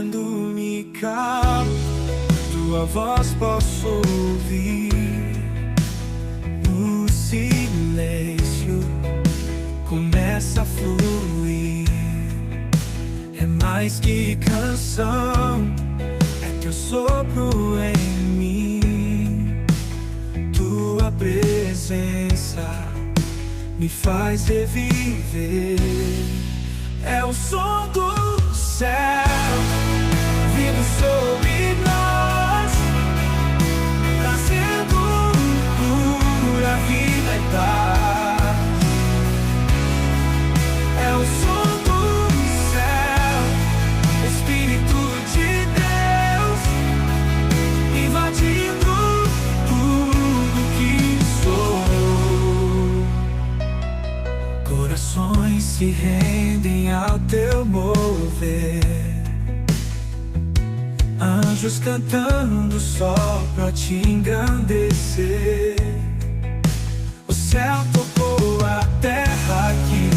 quando me calo, tua voz posso ouvir. No silêncio começa a fluir. É mais que canção, é teu sopro em mim. Tua presença me faz reviver. É o som do céu vindo sobre nós, trazendo cura, vida e paz. É o som do céu, Espírito de Deus, invadindo tudo que sou. Corações se rendem ao teu mover, anjos cantando só pra te engrandecer. O céu tocou a terra aqui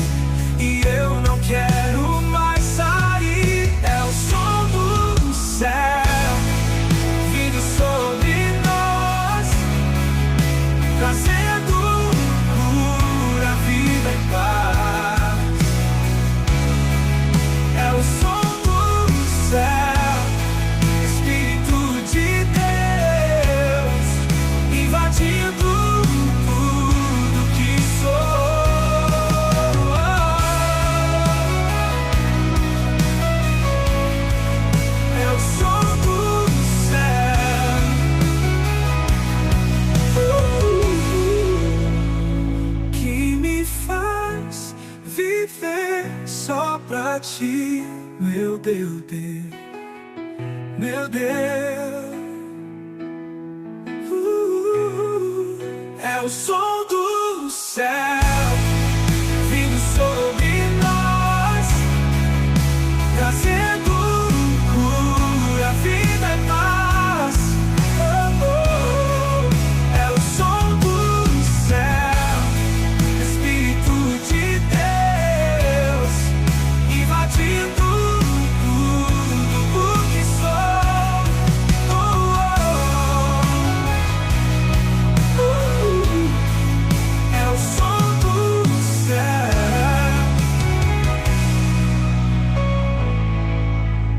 e eu não quero mais sair. É o som do céu vindo sobre nós, trazendo cura, vida e paz. É o som do céu, Espírito de Deus, invadindo tudo que sou. É o som do céu, que me faz viver só pra ti, meu Deus, meu Deus. É o som do céu vindo sobre nós, trazendo cura, vida e paz. Oh, oh. É o som do céu, Espírito de Deus, invadindo tudo o que sou. Oh, oh. É o som do céu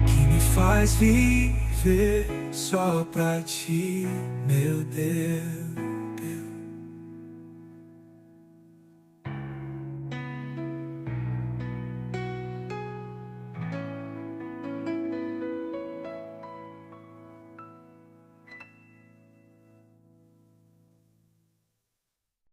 que me faz viver só pra ti, meu Deus.